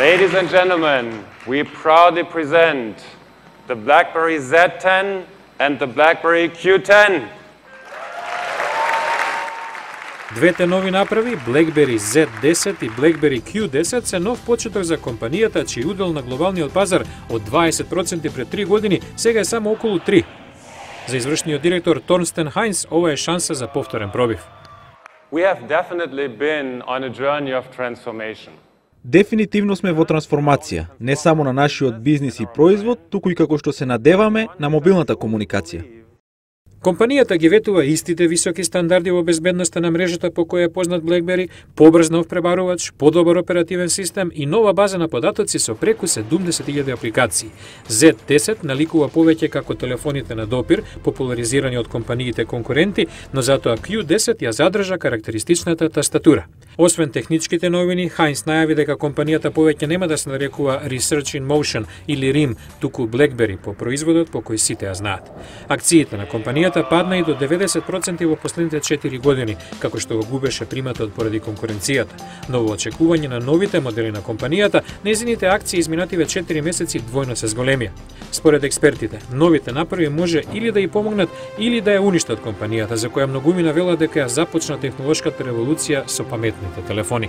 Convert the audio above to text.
Ladies and gentlemen, we proudly present the BlackBerry Z10 and the BlackBerry Q10. Двете нови направи, BlackBerry Z10 и BlackBerry Q10, се нов почеток за компанијата, чиј удел на глобалниот пазар од 20% пред 3 години сега е само околу 3%. За извршниот директор Торстен Хајнс, ова е шанса за повторен пробив. We have definitely been on a journey of transformation. Дефинитивно сме во трансформација, не само на нашиот бизнис и производ, туку и како што се надеваме на мобилната комуникација. Компанијата ги ветува истите високи стандарди во безбедноста на мрежата по која е познат BlackBerry, побрз нов пребарувач, подобар оперативен систем и нова база на податоци со преку 70.000 апликации. Z10 наликува повеќе како телефоните на допир, популаризирани од компаниите конкуренти, но затоа Q10 ја задржа карактеристичната тастатура. Освен техничките новини, Хајнс најави дека компанијата повеќе нема да се нарекува Research in Motion или RIM, туку BlackBerry по производот по кој сите ја знаат. Акциите на компанијата падна и до 90% во последните 4 години, како што го губеше приматот поради конкуренцијата. Но во очекување на новите модели на компанијата, незините акции изминативе 4 месеци двојно се зголемија. Според експертите, новите направи може или да ја помогнат, или да ја уништат компанијата, за која многумина велат дека ја започна технолошката револуција со паметните телефони.